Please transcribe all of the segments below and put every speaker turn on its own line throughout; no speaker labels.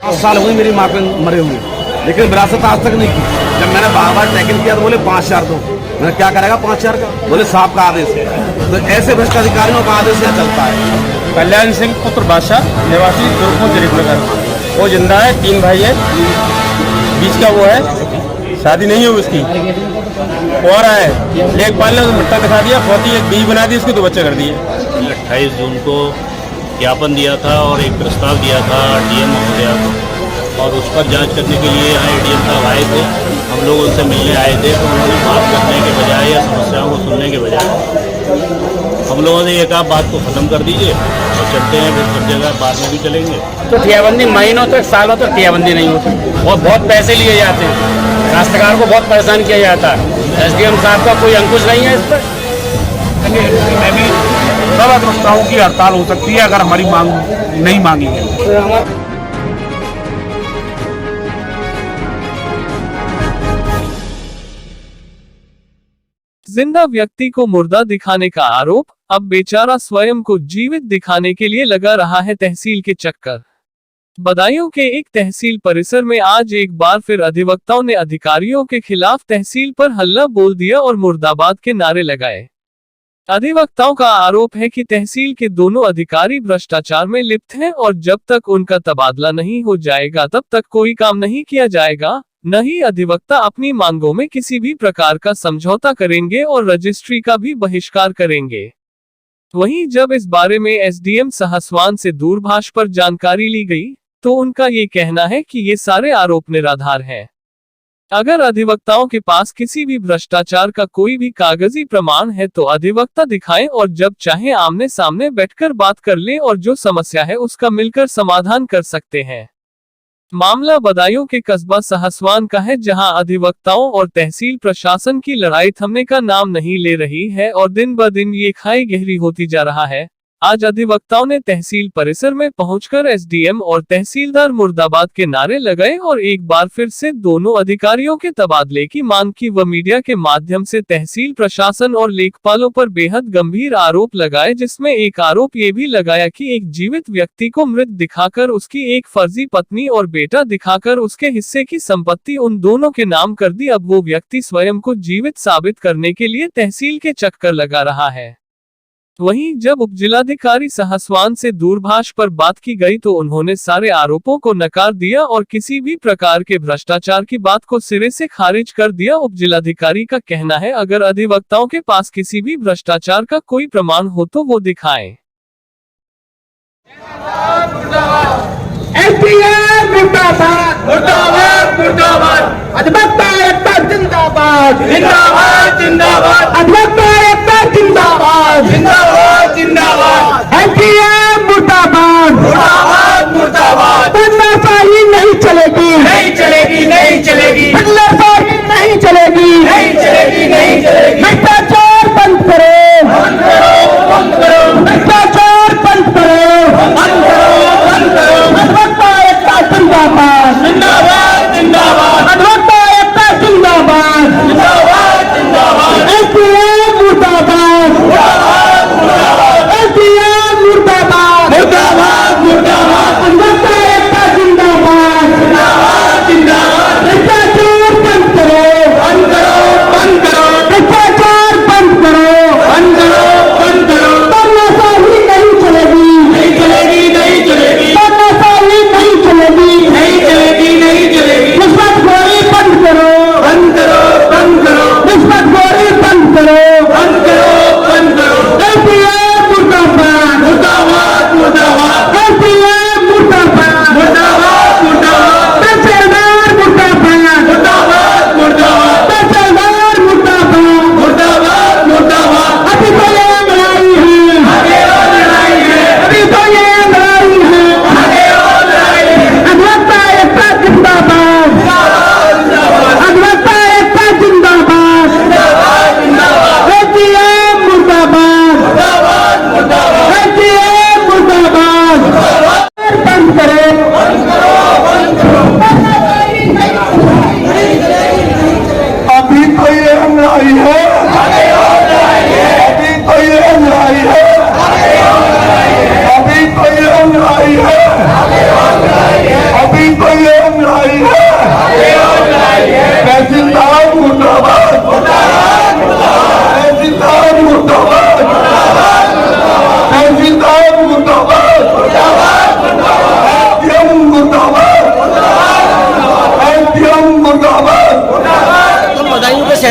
5 साल हुई मेरी माँ के मरे हुए, लेकिन विरासत आज तक नहीं की। जब मैंने बार बार टैकल किया तो बोले 5,000 दो। मैंने क्या करेगा 5,000 का? बोले साहब का आदेश है। तो ऐसे भ्रष्ट अधिकारियों का आदेश यहाँ चलता है।
कल्याण सिंह पुत्र बादशाह निवासी दुर्गपुर जरीपुर, वो जिंदा है, 3 भाई है, बीच का वो है, शादी नहीं हुई उसकी, और है लेखपाल ने मट्टा दिखा दिया, फौती एक बीज बना दी, उसके 2 बच्चे कर दिए।
28 जून को ज्ञापन दिया था और एक प्रस्ताव दिया था डीएम महोदया को, और उस पर जांच करने के लिए यहाँ एडीएम साहब आए थे। हम लोग उनसे मिलने आए थे, तो उन्होंने बात करने के बजाय या समस्याओं को सुनने के बजाय हम लोगों ने ये कहा बात को ख़त्म कर दीजिए और चलते हैं, फिर सब जगह बाद में भी चलेंगे।
तो ठियाबंदी महीनों तक सालों तक ठियाबंदी नहीं होती और बहुत पैसे लिए जाते हैं, काश्तकार को बहुत परेशान किया जाता है। एसडीएम साहब का कोई अंकुश नहीं है इस पर।
मैं भी समझ रखता हूँ कि हड़ताल हो सकती है अगर हमारी मांग नहीं मांगी गई।
जिंदा व्यक्ति को मुर्दा दिखाने का आरोप, अब बेचारा स्वयं को जीवित दिखाने के लिए लगा रहा है तहसील के चक्कर। बदायूं के एक तहसील परिसर में आज एक बार फिर अधिवक्ताओं ने अधिकारियों के खिलाफ तहसील पर हल्ला बोल दिया और मुर्दाबाद के नारे लगाए। अधिवक्ताओं का आरोप है कि तहसील के दोनों अधिकारी भ्रष्टाचार में लिप्त हैं और जब तक उनका तबादला नहीं हो जाएगा तब तक कोई काम नहीं किया जाएगा, न ही अधिवक्ता अपनी मांगों में किसी भी प्रकार का समझौता करेंगे और रजिस्ट्री का भी बहिष्कार करेंगे। वहीं जब इस बारे में एसडीएम सहसवान से दूरभाष पर जानकारी ली गई, तो उनका ये कहना है कि ये सारे आरोप निराधार हैं। अगर अधिवक्ताओं के पास किसी भी भ्रष्टाचार का कोई भी कागजी प्रमाण है तो अधिवक्ता दिखाएं और जब चाहे आमने सामने बैठकर बात कर लें और जो समस्या है उसका मिलकर समाधान कर सकते हैं। मामला बदायूं के कस्बा सहसवान का है, जहां अधिवक्ताओं और तहसील प्रशासन की लड़ाई थमने का नाम नहीं ले रही है और दिन ब दिन ये खाई गहरी होती जा रहा है। आज अधिवक्ताओं ने तहसील परिसर में पहुंचकर एसडीएम और तहसीलदार मुर्दाबाद के नारे लगाए और एक बार फिर से दोनों अधिकारियों के तबादले की मांग की व मीडिया के माध्यम से तहसील प्रशासन और लेखपालों पर बेहद गंभीर आरोप लगाए, जिसमें एक आरोप ये भी लगाया कि एक जीवित व्यक्ति को मृत दिखाकर उसकी एक फर्जी पत्नी और बेटा दिखाकर उसके हिस्से की संपत्ति उन दोनों के नाम कर दी। अब वो व्यक्ति स्वयं को जीवित साबित करने के लिए तहसील के चक्कर लगा रहा है। वहीं जब उपजिलाधिकारी सहसवान से दूरभाष पर बात की गई तो उन्होंने सारे आरोपों को नकार दिया और किसी भी प्रकार के भ्रष्टाचार की बात को सिरे से खारिज कर दिया। उपजिलाधिकारी का कहना है, अगर अधिवक्ताओं के पास किसी भी भ्रष्टाचार का कोई प्रमाण हो तो वो दिखाएं।
नहीं चलेगी, नहीं चलेगी, नहीं चलेगी, नहीं चलेगी, नहीं चलेगी, नहीं चलेगी। भ्रष्टाचार बंद करो, बंद करो, बंद करो, भ्रष्टाचार बंद करो, बंद करो, बंद करो। अधिवक्ता एकता जिंदाबाद, जिंदाबाद, जिंदाबाद, अधिवक्ता एकता जिंदाबाद, जिंदाबाद, जिंदाबाद, एसडीएम मुर्दाबाद, मुर्दाबाद, मुर्दाबाद,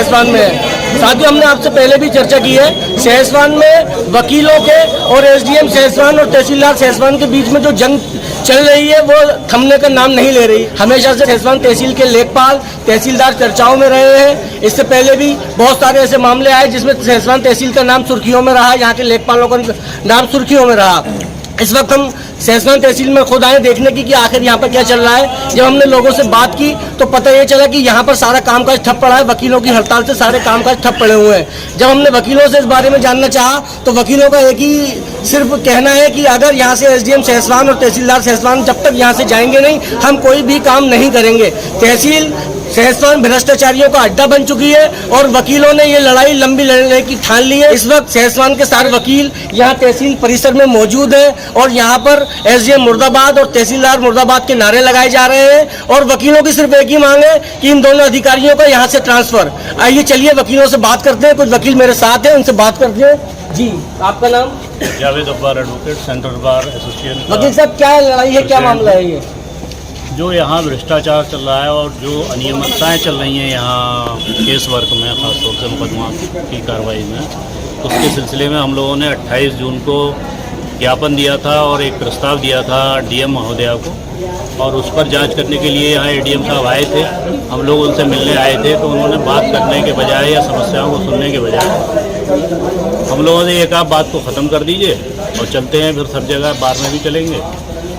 सहसवान में है। साथियों, हमने आपसे पहले भी चर्चा की है, सहसवान में वकीलों के और एसडीएम सहसवान और तहसीलदार सहसवान के बीच में जो जंग चल रही है वो थमने का नाम नहीं ले रही। हमेशा से सहसवान तहसील के लेखपाल तहसीलदार चर्चाओं में रहे हैं। इससे पहले भी बहुत सारे ऐसे मामले आए जिसमें सहसवान तहसील का नाम सुर्खियों में रहा, यहाँ के लेखपालों का नाम सुर्खियों में रहा। इस वक्त हम सहसवान तहसील में खुद आए देखने की कि आखिर यहाँ पर क्या चल रहा है। जब हमने लोगों से बात की तो पता ये चला कि यहाँ पर सारा कामकाज ठप पड़ा है, वकीलों की हड़ताल से सारे कामकाज ठप पड़े हुए हैं। जब हमने वकीलों से इस बारे में जानना चाहा तो वकीलों का एक ही सिर्फ कहना है कि अगर यहाँ से एसडीएम सहसवान और तहसीलदार सहसवान जब तक यहाँ से जाएंगे नहीं, हम कोई भी काम नहीं करेंगे। तहसील सहसवान भ्रष्टाचारियों का अड्डा बन चुकी है और वकीलों ने ये लड़ाई लंबी लड़ने की ठान ली है। इस वक्त सहसवान के सारे वकील यहाँ तहसील परिसर में मौजूद हैं और यहाँ पर एसडीएम मुर्दाबाद और तहसीलदार मुर्दाबाद के नारे लगाए जा रहे हैं और वकीलों की सिर्फ एक ही मांग है कि इन दोनों अधिकारियों का यहाँ से ट्रांसफर। आइए चलिए वकीलों से बात करते हैं। कुछ वकील मेरे साथ हैं, उनसे बात करते हैं। जी, आपका नाम?
Javed Abbar advocate, central bar association.
वकील साहब, क्या लड़ाई है, क्या मामला है ये?
जो यहाँ भ्रष्टाचार चल रहा है और जो अनियमितताएं चल रही हैं यहाँ केस वर्क में, ख़ासतौर से मुकदमा की कार्रवाई में, उसके सिलसिले में हम लोगों ने 28 जून को ज्ञापन दिया था और एक प्रस्ताव दिया था डीएम महोदया को, और उस पर जांच करने के लिए यहाँ एडीएम साहब आए थे। हम लोग उनसे मिलने आए थे तो उन्होंने बात करने के बजाय या समस्याओं को सुनने के बजाय हम लोगों ने एक आप बात को ख़त्म कर दीजिए और चलते हैं, फिर सब जगह बार में भी चलेंगे।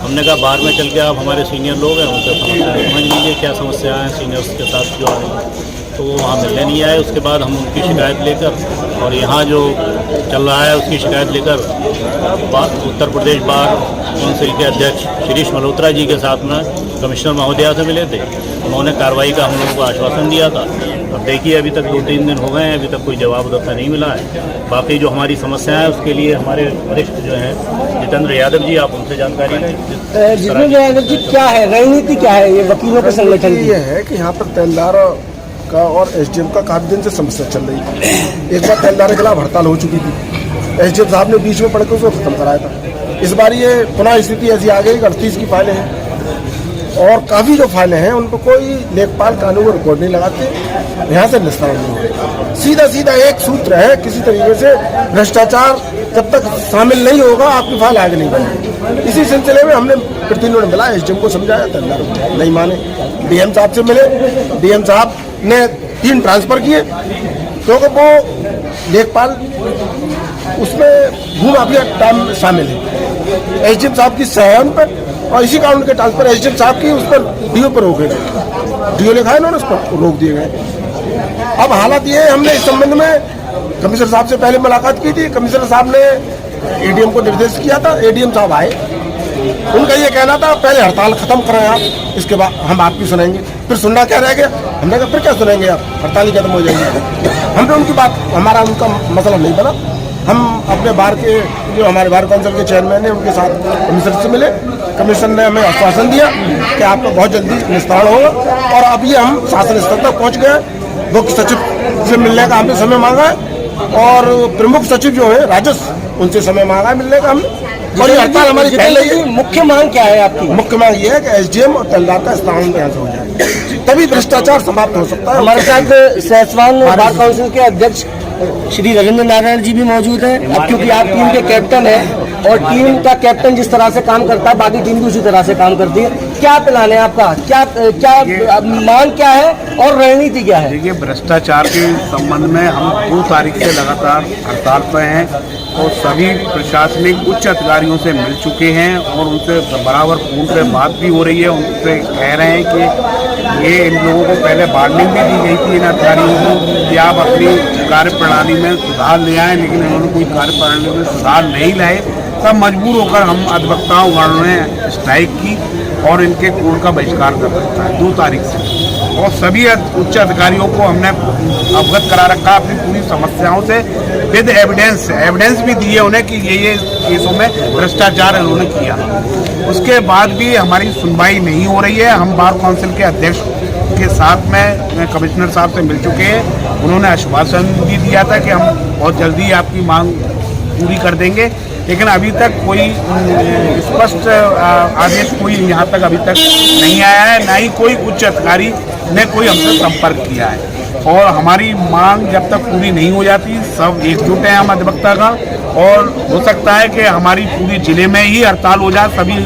हमने कहा बार में चल के आप हमारे सीनियर लोग हैं, उनसे समस्या समझ लीजिए क्या समस्या है सीनियर्स के साथ जो आ रही है। तो वो वहाँ मिलने नहीं आए। उसके बाद हम उनकी शिकायत लेकर और यहाँ जो चल रहा है उसकी शिकायत लेकर उत्तर प्रदेश बार काउंसिल के अध्यक्ष शिरीष मल्होत्रा जी के साथ में कमिश्नर महोदया से मिले थे। उन्होंने कार्रवाई का हम लोगों को आश्वासन दिया था। अब देखिए अभी तक 2-3 दिन हो गए हैं, अभी तक कोई जवाब उधर से नहीं मिला है। बाकी जो हमारी समस्या है उसके लिए हमारे वरिष्ठ जो हैं जितेंद्र यादव जी, आप उनसे जानकारी लें।
जितेंद्र यादव जी, क्या है रणनीति, क्या है ये वकीलों के संगठन की?
ये है कि यहाँ पर तहसीलदार का और एसडीएम का काफी दिन से समस्या चल रही है। एक बार तहसीलदार के खिलाफ हड़ताल हो चुकी थी, एसडीएम साहब ने बीच में पढ़ के उसको खत्म कराया था। इस बार ये पुनः स्थिति ऐसी आ गई कि 38 की फाइलें हैं और काफ़ी जो फाइलें हैं उनको कोई लेखपाल कानून में रिकॉर्ड नहीं लगाते, यहाँ से निस्तारण नहीं होगा। सीधा सीधा एक सूत्र है, किसी तरीके से भ्रष्टाचार जब तक शामिल नहीं होगा आपकी फाइल आगे नहीं बढ़ेगी। इसी सिलसिले में हमने प्रतिनिधियों ने मिला, एसडीएम को समझाया, तहसीलदार नहीं माने। डीएम साहब से मिले, डीएम साहब ने 3 ट्रांसफर किए क्योंकि वो लेखपाल उसमें भू माफिया टाइम शामिल है। एसडीएम साहब की सहन पर और इसी कारण के ट्रांसफर एसडीएम साहब की उस पर डीओ पर रोके गए, डीओ लिखा है उन्होंने, उस पर रोक दिए गए। अब हालात ये है, हमने इस संबंध में कमिश्नर साहब से पहले मुलाकात की थी। कमिश्नर साहब ने एडीएम को निर्देश किया था, एडीएम साहब आए, उनका ये कहना था पहले हड़ताल खत्म कराएं आप, इसके बाद हम आपकी सुनेंगे। फिर सुनना क्या रह गया? हमने कहा फिर क्या सुनेंगे आप, हड़ताल ही खत्म हो जाएगी। हमने उनकी बात, हमारा उनका मसला नहीं बना। हम अपने बार के जो हमारे बार काउंसिल के चेयरमैन हैं उनके साथ कमिश्नर से मिले। कमिश्नर ने हमें आश्वासन दिया कि आपका बहुत जल्दी निस्तारण होगा और अब ये हम शासन स्तर तक पहुँच गए। मुख्य सचिव से मिलने का हमने समय मांगा है और प्रमुख सचिव जो है राजस्व, उनसे समय मांगा है मिलने का हमने। और ये हड़ताल हमारी फैल रही है।
मुख्य मांग क्या है आपकी?
मुख्य मांग ये है कि एसडीएम और तहसीलदार का स्थानांतरण यहाँ से हो जाए, तभी भ्रष्टाचार समाप्त हो सकता है।
हमारे साथ सहसवान बार काउंसिल के अध्यक्ष श्री रविंद्र नारायण जी भी मौजूद हैं। अब क्योंकि आप टीम के कैप्टन हैं और टीम का कैप्टन जिस तरह से काम करता है बाकी टीम भी उसी तरह से काम करती है, क्या प्लान है आपका? क्या मांग क्या है और रणनीति क्या है?
देखिए, भ्रष्टाचार के संबंध में हम 2 तारीख से लगातार हड़ताल पर हैं और सभी प्रशासनिक उच्च अधिकारियों से मिल चुके हैं और उनसे बराबर फोन पे बात भी हो रही है। उनसे कह रहे हैं कि ये इन लोगों को पहले वार्निंग भी दी गई थी इन अधिकारियों को कि आप अपनी कार्य प्रणाली में सुधार ले आए, लेकिन इन्होंने कोई कार्य प्रणाली में सुधार नहीं लाए। तब मजबूर होकर हम अधिवक्ताओं गणों ने स्ट्राइक की और इनके कोर्ट का बहिष्कार कर रखा है 2 तारीख से। और सभी उच्च अधिकारियों को हमने अवगत करा रखा अपनी पूरी समस्याओं से विद एविडेंस भी दी है उन्हें कि ये केसों में भ्रष्टाचार इन्होंने किया। उसके बाद भी हमारी सुनवाई नहीं हो रही है। हम बार काउंसिल के अध्यक्ष के साथ में कमिश्नर साहब से मिल चुके हैं। उन्होंने आश्वासन भी दिया था कि हम बहुत जल्दी आपकी मांग पूरी कर देंगे, लेकिन अभी तक कोई स्पष्ट आदेश कोई यहाँ तक अभी तक नहीं आया है, ना ही कोई उच्च अधिकारी ने कोई हमसे संपर्क किया है। और हमारी मांग जब तक पूरी नहीं हो जाती, सब एकजुट है हम अधिवक्ता का, और हो सकता है कि हमारी पूरी जिले में ही हड़ताल हो जाए। सभी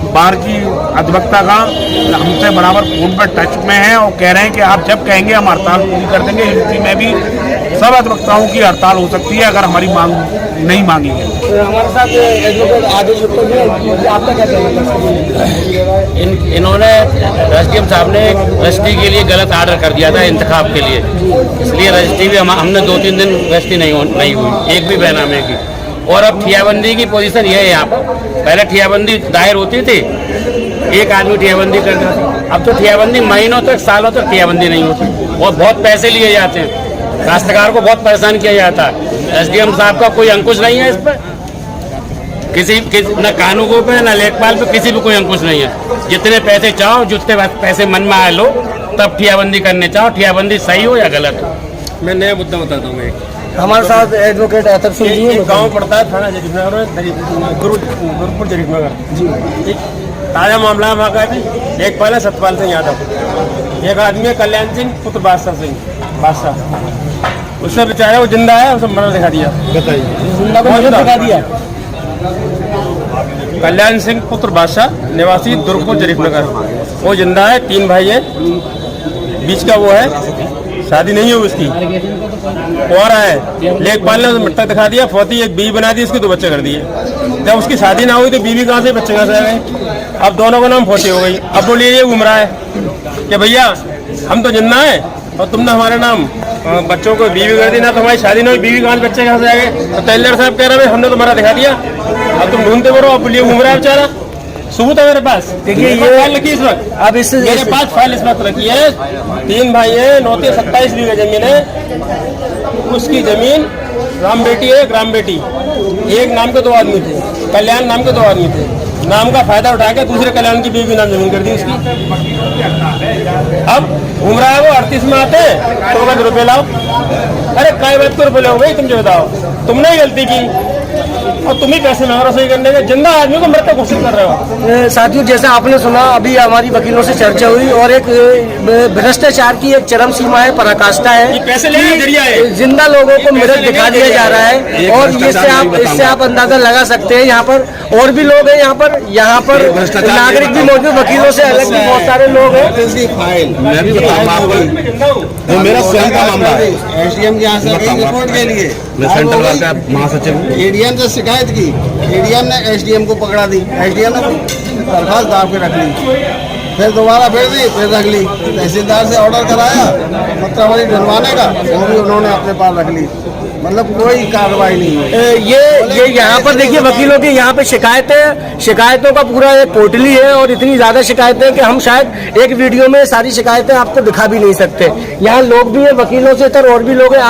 बार की अधिवक्ता का हमसे बराबर फोन पर टच में है और कह रहे हैं कि आप जब कहेंगे हम हड़ताल पूरी कर देंगे। यूपी में भी सब अधिवक्ताओं की हड़ताल हो सकती है अगर हमारी मांग नहीं मांगी है।
हमारे साथ एडवोकेट आदेश आपका क्या कहना है?
इन्होंने एसडीएम साहब ने रजिस्ट्री के लिए गलत आर्डर कर दिया था इंतखाब के लिए, इसलिए रजिस्ट्री भी हमने 2-3 दिन रजिस्ट्री नहीं हुई, एक भी बैनामे की। और अब ठियाबंदी की पोजीशन ये है यहाँ पर, पहले ठियाबंदी दायर होती थी, एक आदमी ठियाबंदी करता था, अब तो ठियाबंदी महीनों तक सालों तक ठियाबंदी नहीं होती और बहुत पैसे लिए जाते हैं, काश्तकार को बहुत परेशान किया जाता है। एसडीएम साहब का कोई अंकुश नहीं है इस पर, किसी न कानूनों पे न लेखपाल पे किसी भी कोई अंकुश नहीं है। जितने पैसे चाहो, जितने पैसे मन में आए लो, तब ठियाबंदी करने चाहो, ठियाबंदी सही हो या गलत हो।
मैं नया मुद्दा बताता हूँ।
हमारे साथ एडवोकेट अतर सिंह जी
एक गाँव पड़ता है थाना जरीफनगर, गुरुपुर जरीफनगर जी। एक ताज़ा मामला वहाँ का भी लेखपाल है सतपाल सिंह यादव, एक आदमी है कल्याण सिंह पुत्र बादशाह, उससे बेचारा वो जिंदा है, उसे मरना दिखा दिया।
बताइए, जिंदा को मरना दिखा दिया।
कल्याण सिंह पुत्र बादशाह निवासी दुर्गपुर जरीफनगर, वो जिंदा है, 3 भाई है, बीच का वो है, शादी नहीं हुई उसकी, और है लेखपाल ने उसे मृतक दिखा दिया, फौती एक बीवी बना दी, उसके 2 बच्चे कर दिए। जब उसकी शादी ना हुई तो बीवी कहाँ से, बच्चे कहाँ से आ गए? अब दोनों का नाम फौती हो गई। अब बोलिए ये घूम रहा है कि भैया हम तो जिंदा है और तुमने हमारे नाम बच्चों को बीवी कर दी, ना तो हमारी शादी ना हुई, बीवी कहाँ से, बच्चे कहाँ से आ गए? तो तहसीलदार साहब कह रहे हैं हमने तुम्हारा दिखा दिया, अब तुम ढूंढते करो। अब बोलिए घूम रहा है बेचारा, सबूत है मेरे पास। देखिए ये फाइल रखी इस वक्त, अब इस मेरे पास फाइल इस वक्त रखी है। 3 भाई है, 27 बीघा जमीन है, उसकी जमीन राम बेटी है, ग्राम बेटी, एक नाम के 2 आदमी थे, कल्याण नाम के 2 आदमी थे, नाम का फायदा उठा के दूसरे कल्याण की बीवी नाम जमीन कर दी उसकी। अब घूम रहा है वो, 38 में आते हैं तो कहते रुपये लाओ। अरे काय बात को रुपये लो भाई, तुम जो बताओ, तुमने ही गलती की और तुम ही पैसे मांग रहे हो सही करने के, जिंदा आदमी को मृतक घोषित कर रहे हो।
साथियों, जैसा आपने सुना, अभी हमारी वकीलों से चर्चा हुई और एक भ्रष्टाचार की एक चरम सीमा है, पराकाष्ठा है,
पैसे लेने का जरिया है।
जिंदा लोगों को मृत दिखा दिया जा रहा है और इससे आप अंदाजा लगा सकते हैं। यहाँ पर और भी लोग हैं, यहाँ पर नागरिक भी मौजूद, वकीलों से अलग भी बहुत सारे लोग हैं।
मैं भी बताऊंगा आपको, मेरा स्वयं का मामला है।
एसडीएम के यहाँ से रिपोर्ट के लिए
मैं सेंट्रल बार का महासचिव हूँ।
एडीएम से शिकायत की, एडीएम ने एसडीएम को पकड़ा दी, एसडीएम ने दरखास्त दाब के रख ली, फिर दोबारा फिर दी, फिर रख ली। तहसीलदार से ऑर्डर कराया पत्रावली ढलवाने का, वो भी उन्होंने अपने पास रख ली, मतलब कोई कार्रवाई नहीं हुई।
ये यहाँ पर देखिए, वकीलों की यहाँ पे शिकायतों का पूरा एक पोर्टली है और इतनी ज्यादा शिकायतें कि हम शायद एक वीडियो में सारी शिकायतें आपको दिखा भी नहीं सकते। यहाँ लोग भी हैं, वकीलों से इतर और भी लोग हैं।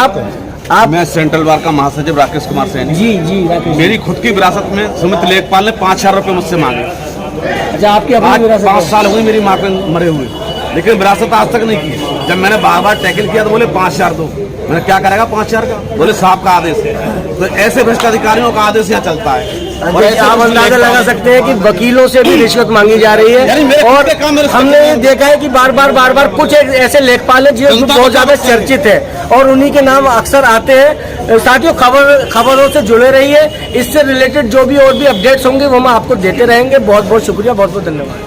आप
मैं सेंट्रल बार का महासचिव राकेश कुमार सैनी।
जी
मेरी खुद की विरासत में सुमित लेखपाल ने 5,000 रुपये मुझसे मांगे।
अच्छा, आपकी अपनी विरासत?
5 साल हुई मेरी माँ के मरे हुए, लेकिन विरासत आज तक नहीं की। जब मैंने बार टैकल किया तो बोले 5,000 दो। मैंने क्या करेगा 5,000 का? बोले साहब का आदेश है। तो ऐसे भ्रष्ट अधिकारियों का आदेश यहाँ चलता है।
और आप अंदाजा लगा सकते हैं कि वकीलों से भी रिश्वत मांगी जा रही है और हमने देखा है कि बार बार कुछ ऐसे लेखपाल हैं जो बहुत ज्यादा चर्चित है और उन्हीं के नाम अक्सर आते हैं। साथियों, खबरों से जुड़े रहिए, इससे रिलेटेड जो भी और भी अपडेट्स होंगे वो हम आपको देते रहेंगे। बहुत बहुत शुक्रिया, बहुत बहुत धन्यवाद।